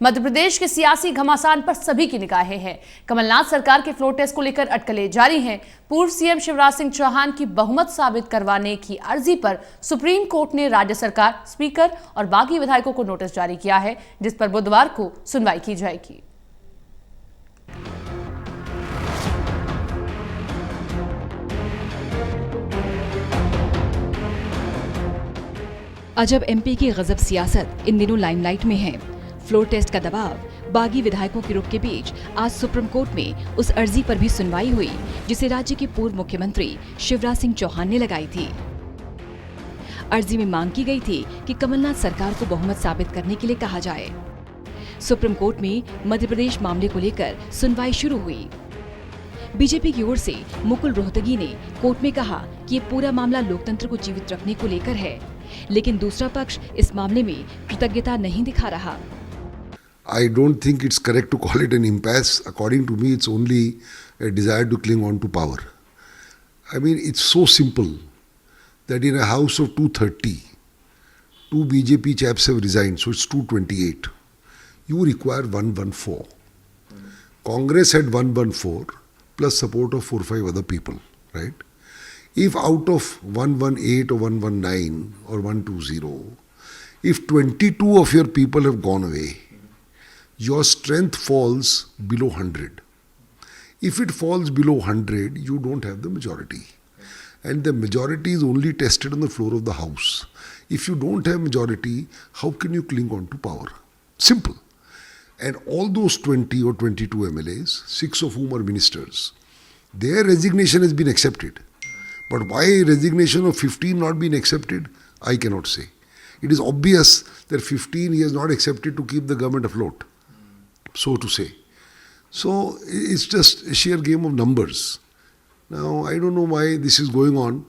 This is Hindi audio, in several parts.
मध्य प्रदेश के सियासी घमासान पर सभी की निगाहें हैं। कमलनाथ सरकार के फ्लोर टेस्ट को लेकर अटकलें जारी हैं। पूर्व सीएम शिवराज सिंह चौहान की बहुमत साबित करवाने की अर्जी पर सुप्रीम कोर्ट ने राज्य सरकार, स्पीकर और बागी विधायकों को नोटिस जारी किया है, जिस पर बुधवार को सुनवाई की जाएगी। अजब एमपी की गजब सियासत इन दिनों लाइमलाइट में है। फ्लोर टेस्ट का दबाव, बागी विधायकों के रुख के बीच आज सुप्रीम कोर्ट में उस अर्जी पर भी सुनवाई हुई जिसे राज्य के पूर्व मुख्यमंत्री शिवराज सिंह चौहान ने लगाई थी। अर्जी में मांग की गई थी कि कमलनाथ सरकार को बहुमत साबित करने के लिए कहा जाए। सुप्रीम कोर्ट में मध्य प्रदेश मामले को लेकर सुनवाई शुरू हुई। बीजेपी की ओर से मुकुल रोहतगी ने कोर्ट में कहा कि ये पूरा मामला लोकतंत्र को जीवित रखने को लेकर है, लेकिन दूसरा पक्ष इस मामले में कृतज्ञता नहीं दिखा रहा। I don't think it's correct to call it an impasse. According to me, it's only a desire to cling on to power. I mean, it's so simple that in a house of 230, two BJP chaps have resigned, so it's 228. You require 114. Congress had 114 plus support of 4-5 other people, right? If out of 118 or 119 or 120, if 22 of your people have gone away, your strength falls below 100. If it falls below 100, you don't have the majority. And the majority is only tested on the floor of the house. If you don't have majority, how can you cling on to power? Simple. And all those 20 or 22 MLAs, 6 of whom are ministers, their resignation has been accepted. But why resignation of 15 not been accepted, I cannot say. It is obvious that 15 he has not accepted to keep the government afloat, so to say. So it's just a sheer game of numbers. Now, I don't know why this is going on.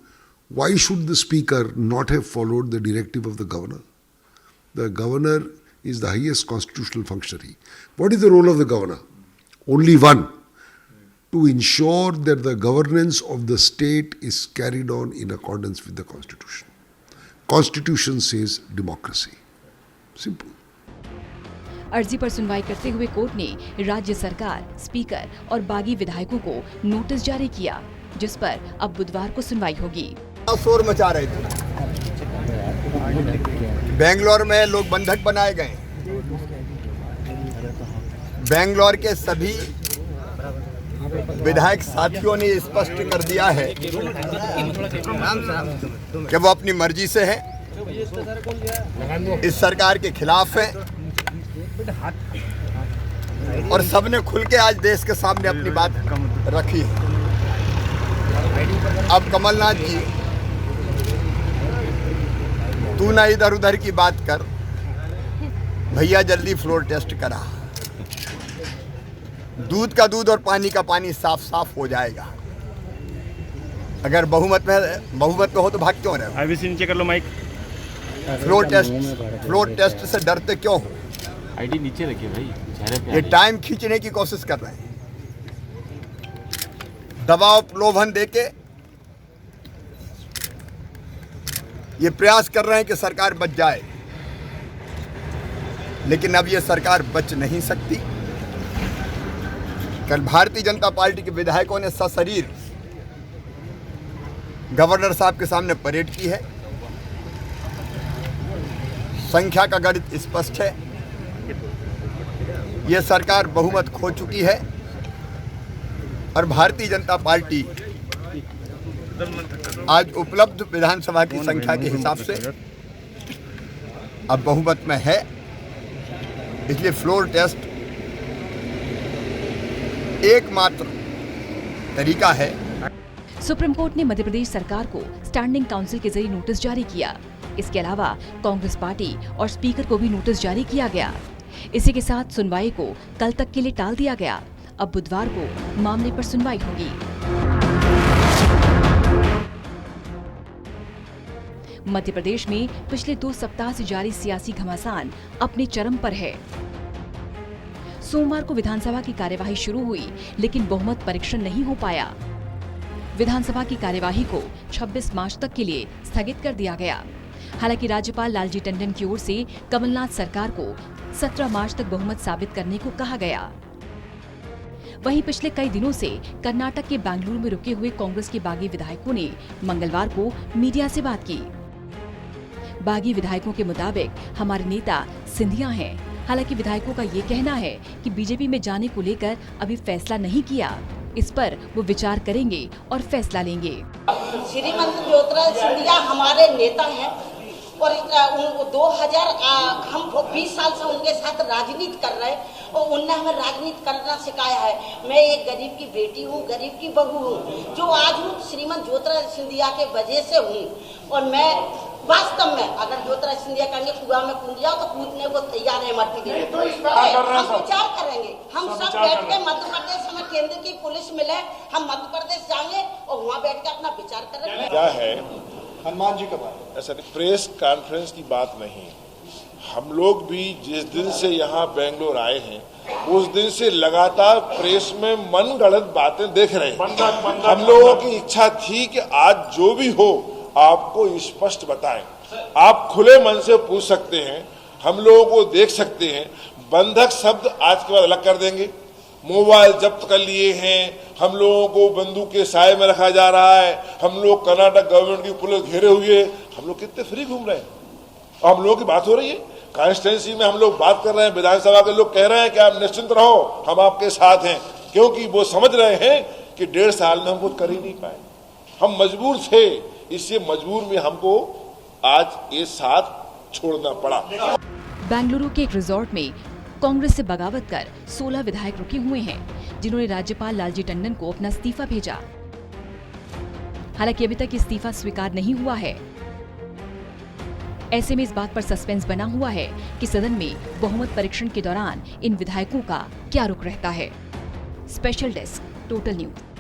Why should the speaker not have followed the directive of the governor? The governor is the highest constitutional functionary. What is the role of the governor? Only one. To ensure that the governance of the state is carried on in accordance with the Constitution. Constitution says democracy. Simple. अर्जी पर सुनवाई करते हुए कोर्ट ने राज्य सरकार, स्पीकर और बागी विधायकों को नोटिस जारी किया, जिस पर अब बुधवार को सुनवाई होगी। शोर मचा रहे थे। बेंगलोर में लोग बंधक बनाए गए। बेंगलोर के सभी विधायक साथियों ने स्पष्ट कर दिया है कि वो अपनी मर्जी से है, इस सरकार के खिलाफ है और सबने खुल के आज देश के सामने अपनी बात रखी है। अब कमलनाथ जी, तू ना इधर उधर की बात कर, भैया जल्दी फ्लोर टेस्ट करा। दूध का दूध और पानी का पानी साफ साफ हो जाएगा। अगर बहुमत में हो तो भाग क्यों रहे? आईबीसी नीचे कर लो माइक। फ्लोर टेस्ट से डरते क्यों हो? आईडी नीचे रखिए भाई, चेहरे पे। ये टाइम खींचने की कोशिश कर रहे हैं, दबाव प्रलोभन देके ये प्रयास कर रहे हैं कि सरकार बच जाए, लेकिन अब ये सरकार बच नहीं सकती। कल भारतीय जनता पार्टी के विधायकों ने सशरीर गवर्नर साहब के सामने परेड की है। संख्या का गणित स्पष्ट है, यह सरकार बहुमत खो चुकी है और भारतीय जनता पार्टी आज उपलब्ध विधानसभा की संख्या के हिसाब से अब बहुमत में है। इसलिए फ्लोर टेस्ट एकमात्र तरीका है। सुप्रीम कोर्ट ने मध्य प्रदेश सरकार को स्टैंडिंग काउंसिल के जरिए नोटिस जारी किया। इसके अलावा कांग्रेस पार्टी और स्पीकर को भी नोटिस जारी किया गया। इसी के साथ सुनवाई को कल तक के लिए टाल दिया गया। अब बुधवार को मामले पर सुनवाई होगी। मध्य प्रदेश में पिछले 2 सप्ताह से जारी सियासी घमासान अपने चरम पर है। सोमवार को विधानसभा की कार्यवाही शुरू हुई, लेकिन बहुमत परीक्षण नहीं हो पाया। विधानसभा की कार्यवाही को 26 मार्च तक के लिए स्थगित कर दिया गया। हालांकि राज्यपाल लालजी टंडन की ओर से कमलनाथ सरकार को 17 मार्च तक बहुमत साबित करने को कहा गया। वहीं पिछले कई दिनों से कर्नाटक के बेंगलुरु में रुके हुए कांग्रेस के बागी विधायकों ने मंगलवार को मीडिया से बात की। बागी विधायकों के मुताबिक हमारे नेता सिंधिया हैं। हालांकि विधायकों का ये कहना है कि बीजेपी में जाने को लेकर अभी फैसला नहीं किया, इस पर वो विचार करेंगे और फैसला लेंगे। श्रीमंत ज्योतिरादित्य सिंधिया हमारे नेता हैं और 20 साल से उनके साथ राजनीति कर रहे हैं और उनने हमें राजनीति करना सिखाया है। मैं एक गरीब की बेटी हूँ, गरीब की बहू हूँ, जो आज हूँ श्रीमंत ज्योतिरादित्य सिंधिया के वजह से हूँ। और मैं वास्तव में अगर ज्योतिरादित्य सिंधिया कहेंगे कुआं में कूद जाओ तो कूदने को तैयार है मरती देने। हम विचार करेंगे, हम सब बैठ के मध्य प्रदेश में केंद्र की पुलिस मिले, हम मध्य प्रदेश जाएंगे और वहाँ बैठ के अपना विचार करेंगे। क्या है हनुमान जी का बात, ऐसा प्रेस कॉन्फ्रेंस की बात नहीं। हम लोग भी जिस दिन से यहाँ बेंगलोर आए हैं उस दिन से लगातार प्रेस में मनगढ़ंत बातें देख रहे हैं। हम लोगों की इच्छा थी कि आज जो भी हो आपको स्पष्ट बताएं। आप खुले मन से पूछ सकते हैं, हम लोगों को देख सकते हैं। बंधक शब्द आज के बाद अलग कर देंगे। मोबाइल जब्त कर लिए हैं, हम लोगों को बंदूक के साए में रखा जा रहा है, हम लोग कर्नाटक गवर्नमेंट की पुलिस घेरे हुए, हम लोग कितने फ्री घूम रहे हैं। और हम लोगों की बात हो रही है, कॉन्स्टिट्यूंसी में हम लोग बात कर रहे हैं, विधानसभा के लोग कह रहे हैं कि आप निश्चिंत रहो, हम आपके साथ हैं, क्योंकि वो समझ रहे हैं कि 1.5 साल में हम कुछ कर ही नहीं पाए। हम मजबूर थे, इससे मजबूर में हमको आज ये साथ छोड़ना पड़ा। बेंगलुरु के एक रिजॉर्ट में कांग्रेस से बगावत कर 16 विधायक रुके हुए हैं, जिन्होंने राज्यपाल लालजी टंडन को अपना इस्तीफा भेजा। हालांकि अभी तक इस्तीफा स्वीकार नहीं हुआ है। ऐसे में इस बात पर सस्पेंस बना हुआ है कि सदन में बहुमत परीक्षण के दौरान इन विधायकों का क्या रुख रहता है। Special desk, total news.